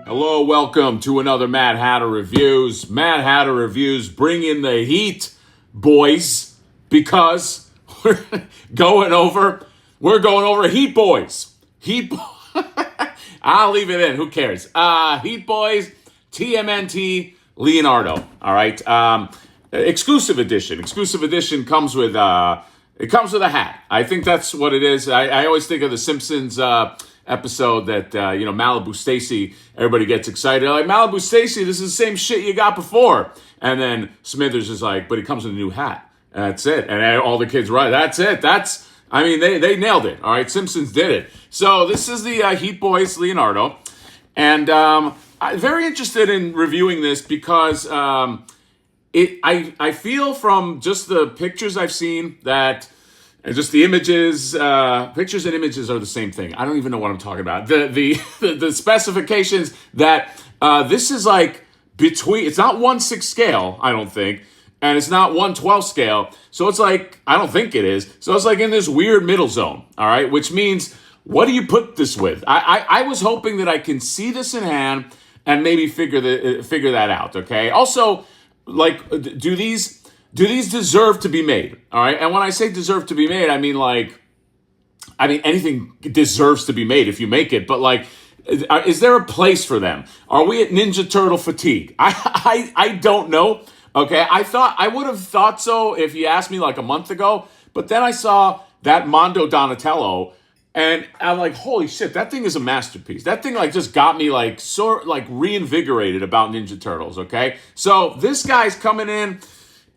Hello, welcome to another Mad Hatter Reviews. Mad Hatter Reviews bring in the heat, boys, because we're going over Heatboys. I'll leave it in, who cares? Heatboys, TMNT, Leonardo, all right? Exclusive edition. Exclusive edition comes with, it comes with a hat. I think that's what it is. I always think of the Simpsons, episode that Malibu Stacy, everybody gets excited like, Malibu Stacy, this is the same shit you got before, and then Smithers is like, but it comes with a new hat, and that's it. And all the kids, right, that's it. They nailed it. All right, Simpsons did it. So this is the Heatboys Leonardo, and I'm very interested in reviewing this because I feel from just the pictures I've seen that, and just the images, pictures and images are the same thing. I don't even know what I'm talking about. The specifications that this is like between, it's not 1/6 scale, I don't think, and it's not 1/12 scale. So it's like, I don't think it is. So it's like in this weird middle zone, all right? Which means, what do you put this with? I was hoping that I can see this in hand and maybe figure that out, okay? Also, like, do these deserve to be made? All right. And when I say deserve to be made, I mean anything deserves to be made if you make it. But like, is there a place for them? Are we at Ninja Turtle fatigue? I don't know. Okay. I would have thought so if you asked me like a month ago. But then I saw that Mondo Donatello, and I'm like, holy shit, that thing is a masterpiece. That thing like just got me like reinvigorated about Ninja Turtles. Okay. So this guy's coming in.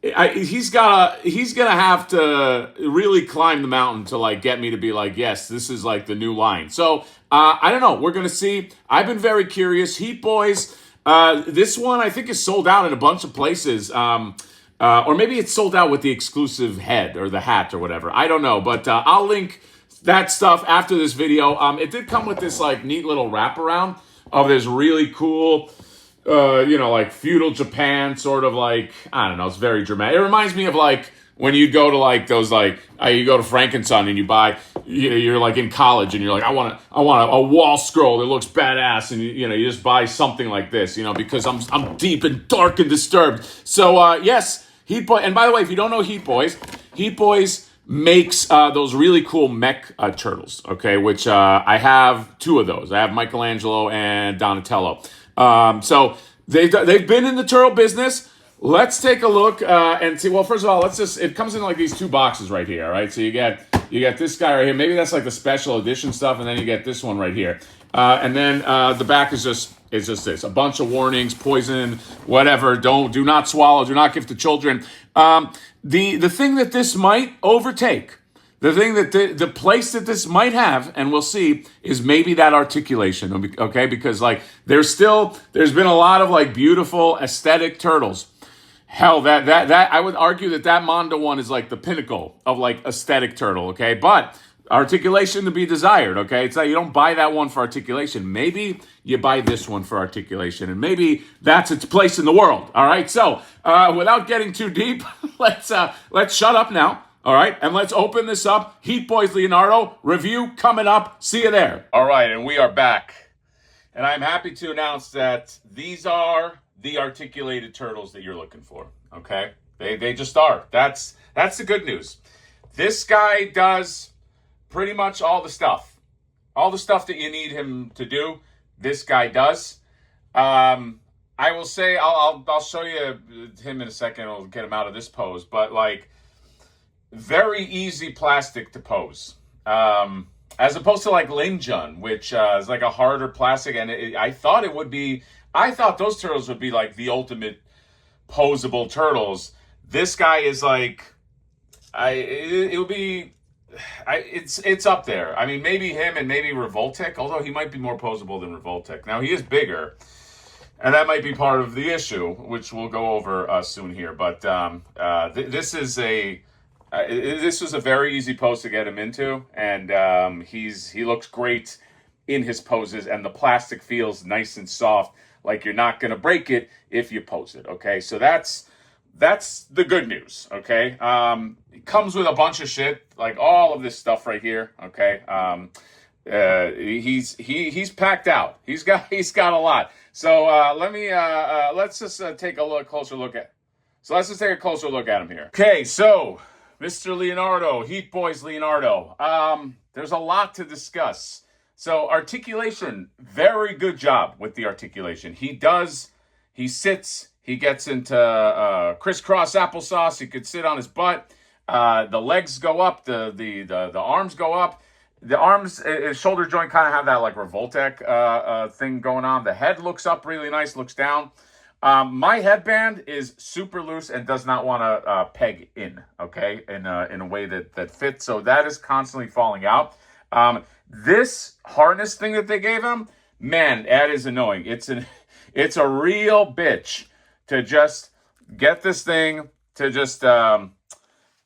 He's gonna have to really climb the mountain to like get me to be like, yes, this is like the new line. So I don't know. We're gonna see. I've been very curious. Heatboys. This one I think is sold out in a bunch of places. Or maybe it's sold out with the exclusive head or the hat or whatever. I don't know. But I'll link that stuff after this video. It did come with this like neat little wraparound of this really cool, like feudal Japan, sort of like, I don't know, it's very dramatic. It reminds me of like when you go to like those like, you go to Frankenstein and you buy, you're like in college and you're like, I want a wall scroll that looks badass, and you just buy something like this, because I'm deep and dark and disturbed. So yes, Heatboy. And by the way, if you don't know Heatboys makes those really cool mech turtles, okay, which I have two of those. I have Michelangelo and Donatello. So they've been in the turtle business. Let's take a look and see. Well, first of all, it comes in like these two boxes right here, all right? So you get this guy right here. Maybe that's like the special edition stuff, and then you get this one right here. And then the back is just this. A bunch of warnings, poison, whatever. Do not swallow, do not give to children. The thing that this might overtake, the thing that the place that this might have, and we'll see, is maybe that articulation, okay? Because like there's been a lot of like beautiful aesthetic turtles. Hell, that I would argue that Mondo one is like the pinnacle of like aesthetic turtle, okay? But articulation to be desired, okay? It's like you don't buy that one for articulation. Maybe you buy this one for articulation, and maybe that's its place in the world. All right. So without getting too deep, let's shut up now. All right, and let's open this up. Heatboys Leonardo review coming up. See you there. All right, and we are back. And I'm happy to announce that these are the articulated turtles that you're looking for, okay? They just are. That's the good news. This guy does pretty much all the stuff. All the stuff that you need him to do, this guy does. I will say, I'll show you him in a second. I'll get him out of this pose, but like, very easy plastic to pose, as opposed to like Linjun, which is like a harder plastic. And I thought those turtles would be like the ultimate posable turtles. This guy is like, it's up there. I mean, maybe him and maybe Revoltech, although he might be more posable than Revoltech. Now he is bigger, and that might be part of the issue, which we'll go over soon here. But this was a very easy pose to get him into, and he looks great in his poses, and the plastic feels nice and soft, like you're not going to break it if you pose it, okay? So that's the good news, okay? It comes with a bunch of shit, like all of this stuff right here, okay? He's packed out. He's got a lot. So let's just take a closer look at. So let's just take a closer look at him here. Okay, so Mr. Leonardo, Heatboys Leonardo. There's a lot to discuss. So articulation, very good job with the articulation. He sits, he gets into crisscross applesauce. He could sit on his butt. The legs go up, the arms go up. The arms, his shoulder joint kind of have that like Revoltec thing going on. The head looks up really nice, looks down. My headband is super loose and does not want to peg in, okay, in a way that fits. So that is constantly falling out. This harness thing that they gave him, man, that is annoying. It's a real bitch to just get this thing to just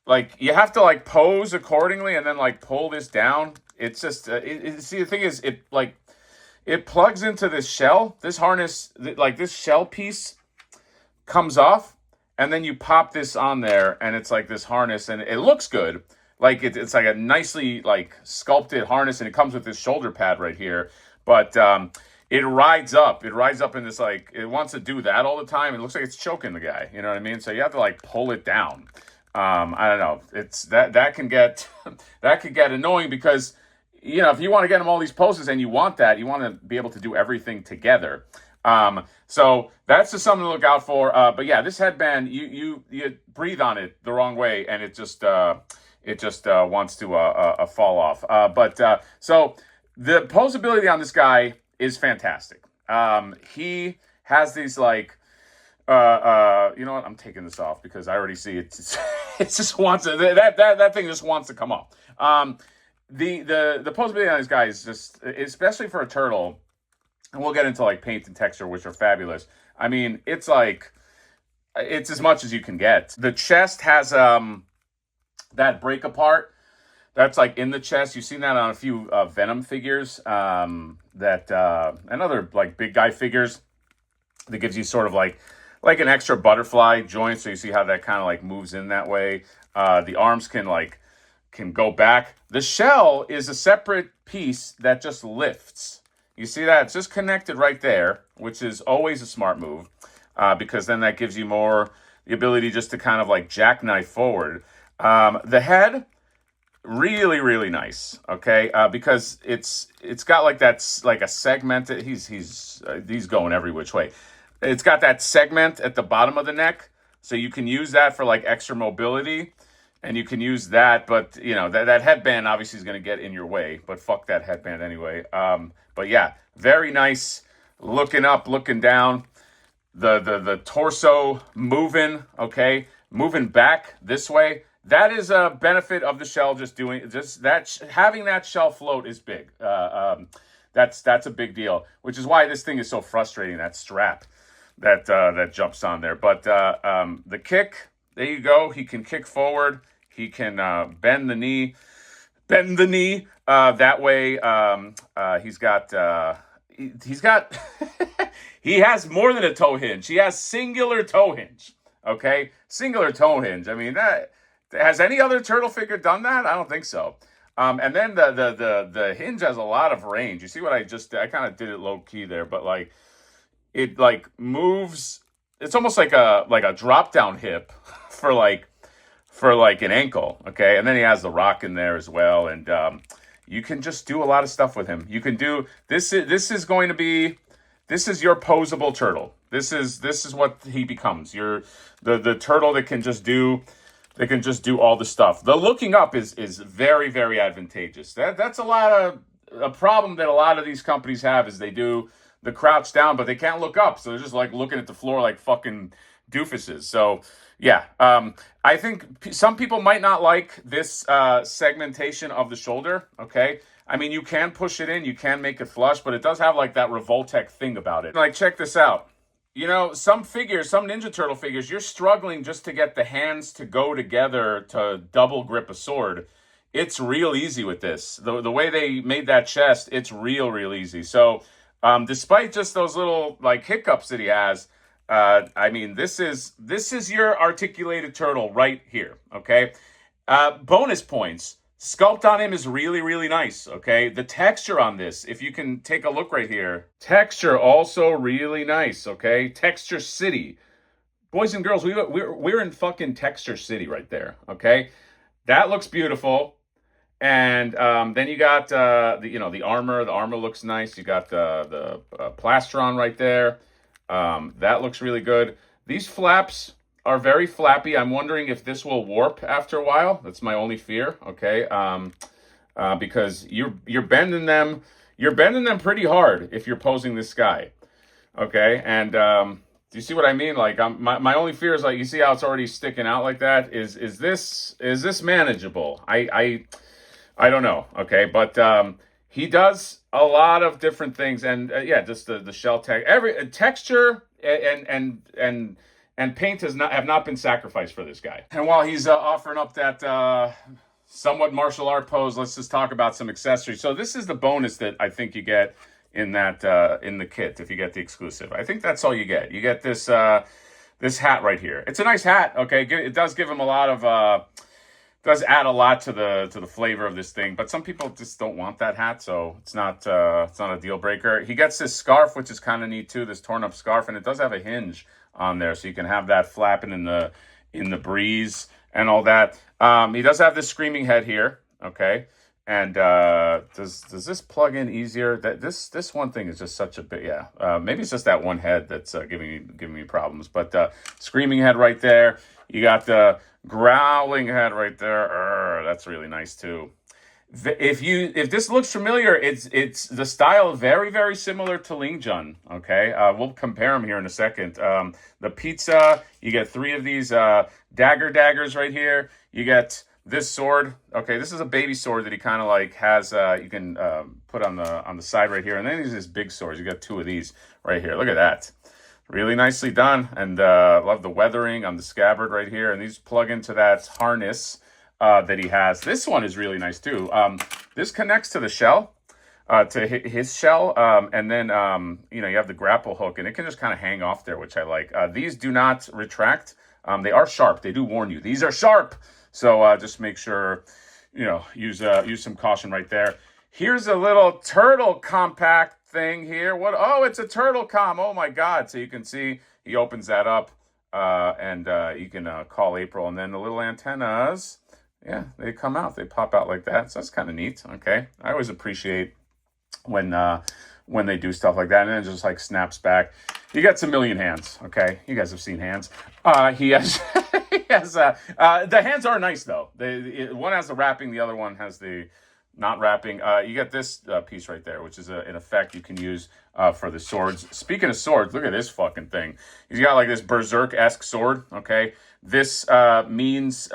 like you have to like pose accordingly and then like pull this down. It's just see, the thing is it plugs into this shell. This harness, like this shell piece comes off, and then you pop this on there, and it's like this harness, and it looks good. Like it's like a nicely like sculpted harness, and it comes with this shoulder pad right here. But it rides up. It rides up in this like it wants to do that all the time. It looks like it's choking the guy. You know what I mean? So you have to like pull it down. I don't know. It's that can get that could get annoying because if you want to get them all these poses and you want to be able to do everything together. So that's just something to look out for. But yeah, this headband, you breathe on it the wrong way and it just wants to fall off. So the posability on this guy is fantastic. He has these like, you know what? I'm taking this off because I already see it. It just wants to, that thing just wants to come off. The posability on this guy is just, especially for a turtle, and we'll get into like paint and texture, which are fabulous. I mean, it's as much as you can get. The chest has that break apart. That's like in the chest. You've seen that on a few Venom figures. And other like big guy figures. That gives you sort of like an extra butterfly joint. So you see how that kind of like moves in that way. The arms can go back. The shell is a separate piece that just lifts. You see that? It's just connected right there, which is always a smart move because then that gives you more the ability just to kind of like jackknife forward. The head, really, really nice, okay? Because it's got like that's like a segmented. He's going every which way. It's got that segment at the bottom of the neck, so you can use that for like extra mobility. And you can use that, but that headband obviously is going to get in your way. But fuck that headband anyway. But yeah, very nice. Looking up, looking down. The torso moving. Okay, moving back this way. That is a benefit of the shell. Having that shell float is big. That's a big deal. Which is why this thing is so frustrating. That strap that jumps on there. But the kick. There you go. He can kick forward. He can bend the knee. That way, he's got. He has more than a toe hinge. He has singular toe hinge. Okay, singular toe hinge. I mean, has any other turtle figure done that? I don't think so. And then the hinge has a lot of range. You see what I kind of did it low key there, but like it like moves. It's almost like a drop down hip for like an ankle, okay? And then he has the rock in there as well, and you can just do a lot of stuff with him. You can do this is going to be your posable turtle. This is what he becomes. You're the turtle that can just do all the stuff. The looking up is very, very advantageous. That's a problem that a lot of these companies have is they do the crouch down, but they can't look up. So they're just like looking at the floor like fucking doofuses. So yeah, I think some people might not like this segmentation of the shoulder. Okay. I mean, you can push it in, you can make it flush, but it does have like that Revoltec thing about it. Like, check this out. Some Ninja Turtle figures, you're struggling just to get the hands to go together to double grip a sword. It's real easy with this. The way they made that chest, it's real easy. So, despite just those little like hiccups that he has, I mean, this is your articulated turtle right here. Okay. Bonus points. Sculpt on him is really, really nice, okay? The texture on this, if you can take a look right here, texture also really nice, okay? Texture City. Boys and girls, we're in fucking Texture City right there, okay? That looks beautiful. And then you got the armor. The armor looks nice. You got the plastron right there. That looks really good. These flaps are very flappy. I'm wondering if this will warp after a while. That's my only fear. Okay, because you're bending them. You're bending them pretty hard if you're posing this guy. Okay, and do you see what I mean? Like, my only fear is, like, you see how it's already sticking out like that. Is this manageable? I don't know, okay, but he does a lot of different things, and yeah, just the shell tech, every texture and paint have not been sacrificed for this guy. And while he's offering up that somewhat martial art pose, let's just talk about some accessories. So this is the bonus that I think you get in that in the kit if you get the exclusive. I think that's all you get. You get this this hat right here. It's a nice hat, okay. It does give him a lot of. Does add a lot to the flavor of this thing, but some people just don't want that hat, so it's not a deal breaker. He gets this scarf, which is kind of neat too, this torn up scarf, and it does have a hinge on there, so you can have that flapping in the breeze and all that. He does have this screaming head here, okay, and does this plug in easier? That this one thing is just such a bit, yeah. Maybe it's just that one head that's giving me problems, but screaming head right there. You got the growling head right there. That's really nice too. If this looks familiar, it's the style very, very similar to Ling Jun. Okay, we'll compare them here in a second. The pizza, you get 3 of these daggers right here. You get this sword. Okay, this is a baby sword that he kind of like has. You can put on the side right here, and then there's this big swords. You got 2 of these right here. Look at that. Really nicely done, and love the weathering on the scabbard right here. And these plug into that harness that he has. This one is really nice too. This connects to the shell, to his shell, and then you have the grapple hook, and it can just kind of hang off there, which I like. These do not retract. They are sharp. They do warn you. These are sharp, so just make sure use some caution right there. Here's a little turtle compact thing here. What? Oh, it's a turtle com. Oh my God. So you can see he opens that up and you can call April, and then the little antennas, yeah, they come out. They pop out like that. So that's kind of neat. Okay. I always appreciate when they do stuff like that, and then it just like snaps back. You got some million hands. Okay. You guys have seen hands. He has, the hands are nice though. One has the wrapping. The other one has the not wrapping. You get this piece right there, which is an effect you can use for the swords. Speaking of swords, look at this fucking thing. He's got like this berserk-esque sword. Okay, this means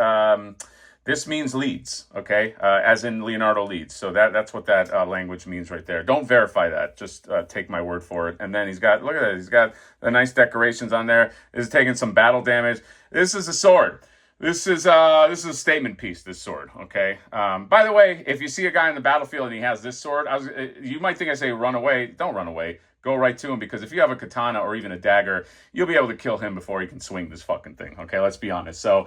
leads. Okay, as in Leonardo leads. So that's what that language means right there. Don't verify that. Just take my word for it. And then he's got, look at that. He's got the nice decorations on there. This is taking some battle damage. This is a sword. This is a statement piece, this sword, okay? By the way, if you see a guy in the battlefield and he has this sword, you might think I say run away. Don't run away. Go right to him, because if you have a katana or even a dagger, you'll be able to kill him before he can swing this fucking thing, okay? Let's be honest. So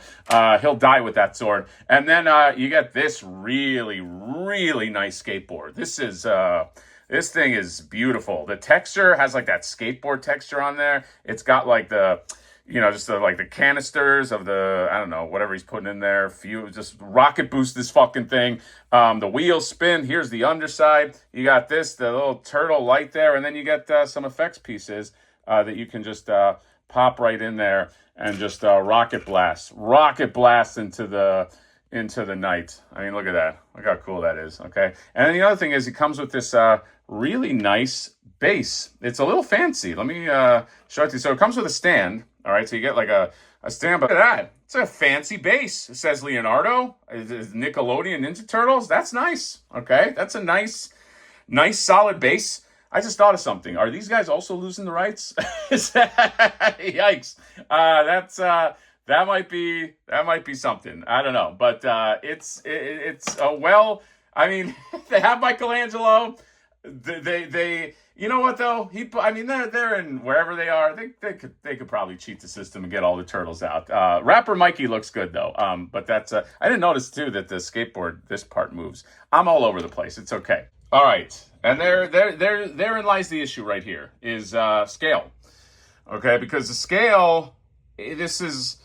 he'll die with that sword. And then you get this really, really nice skateboard. This thing is beautiful. The texture has like that skateboard texture on there. It's got like the... just the canisters of I don't know, whatever he's putting in there. Just rocket boost this fucking thing. The wheels spin. Here's the underside. You got the little turtle light there. And then you get some effects pieces that you can just pop right in there and just rocket blast into the night. I mean, look at that. Look how cool that is. Okay. And then the other thing is he comes with this really nice base. It's a little fancy. Let me show it to you. So it comes with a stand. All right, so you get like a stand, but look at that. It's a fancy base. It says Leonardo, Nickelodeon Ninja Turtles. That's nice, okay? That's a nice solid base. I just thought of something. Are these guys also losing the rights? Yikes. That might be something. I don't know, but it's I mean, they have Michelangelo. They you know what though? I mean, they're in wherever they are. They could probably cheat the system and get all the turtles out. Rapper Mikey looks good though. But that's I didn't notice too that the skateboard this part moves. I'm all over the place. It's okay. All right, and therein lies the issue right here is scale. Okay, because the scale, this is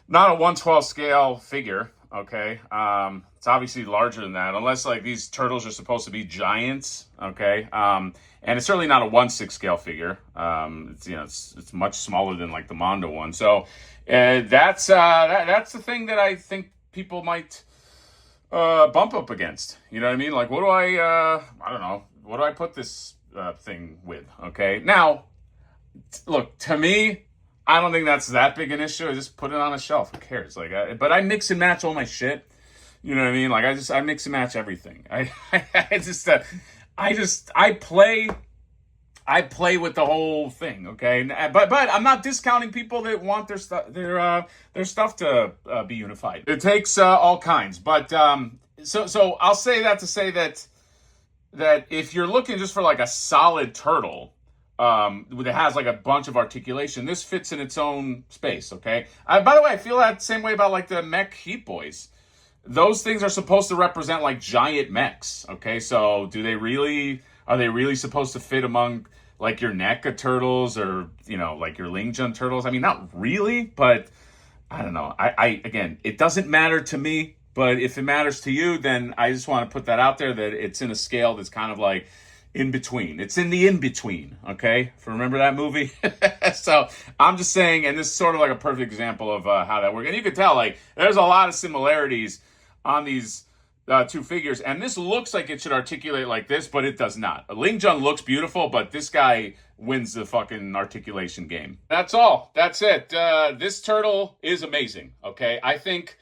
not a 1/12 scale figure. Okay, it's obviously larger than that, unless like these turtles are supposed to be giants. Okay, and it's certainly not a 1/6 scale figure. It's it's much smaller than like the Mondo one. So that's the thing that I think people might bump up against. You know what I mean? Like, what do I don't know, what do I put this thing with? Okay, now look, to me, I don't think that's that big an issue. I just put it on a shelf. Who cares? Like, but I mix and match all my shit. You know what I mean? Like, I mix and match everything. I play with the whole thing. Okay, but I'm not discounting people that want their stuff to be unified. It takes all kinds. But so I'll say that to say that if you're looking just for like a solid turtle, that has like a bunch of articulation, this fits in its own space. Okay. By the way, I feel that same way about like the mech Heatboys. Those things are supposed to represent like giant mechs. Okay. So are they really supposed to fit among like your NECA turtles or, like your Lingjun turtles? I mean, not really, but I don't know. Again, it doesn't matter to me, but if it matters to you, then I just want to put that out there that it's in a scale that's kind of like in between. It's in the in between, okay? Remember that movie? So I'm just saying, and this is sort of like a perfect example of how that works. And you can tell, like, there's a lot of similarities on these two figures. And this looks like it should articulate like this, but it does not. Ling Jun looks beautiful, but this guy wins the fucking articulation game. That's all. That's it. This turtle is amazing, okay? I think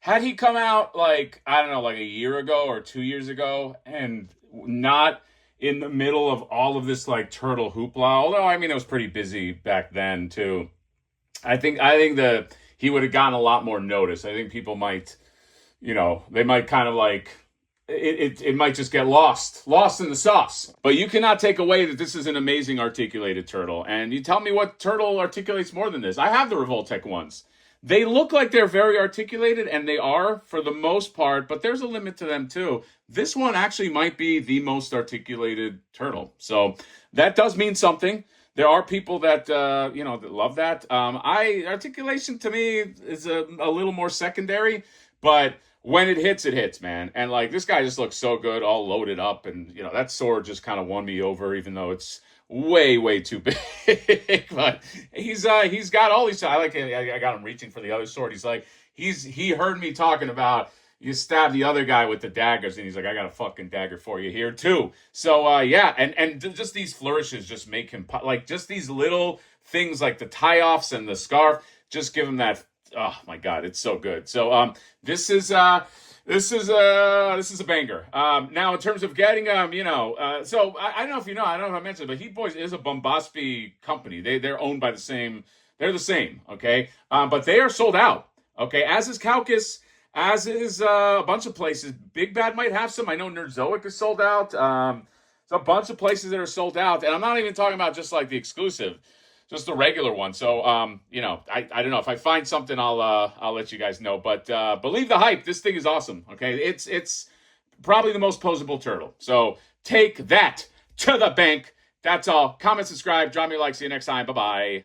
had he come out like, I don't know, like a year ago or 2 years ago and not in the middle of all of this like turtle hoopla, although I mean it was pretty busy back then too. I think that he would have gotten a lot more notice. I think people might, they might kind of like it might just get lost in the sauce. But you cannot take away that this is an amazing articulated turtle. And you tell me what turtle articulates more than this? I have the Revoltech ones. They look like they're very articulated, and they are for the most part, but there's a limit to them too. This one actually might be the most articulated turtle. So that does mean something. There are people that, that love that. Articulation to me is a little more secondary, but when it hits, man. And like, this guy just looks so good, all loaded up. And, that sword just kind of won me over, even though it's way too big. But he's got all these. I got him reaching for the other sword. He heard me talking about you stab the other guy with the daggers, and he's like, I got a fucking dagger for you here too. So yeah, and just these flourishes just make him like, just these little things like the tie offs and the scarf just give him that. Oh my god, it's so good. So this is a banger. Now in terms of getting so I don't know if you know, I don't know if I mentioned it, but Heatboys is a Bombaspi company. They're owned by the same. They're the same, okay. But they are sold out, okay. As is Kaukus, as is a bunch of places. Big Bad might have some. I know Nerdzoic is sold out. There's a bunch of places that are sold out, and I'm not even talking about just like the exclusive. Just the regular one. So, I don't know. If I find something, I'll let you guys know. But believe the hype. This thing is awesome. Okay, it's probably the most posable turtle. So take that to the bank. That's all. Comment, subscribe, drop me a like. See you next time. Bye bye.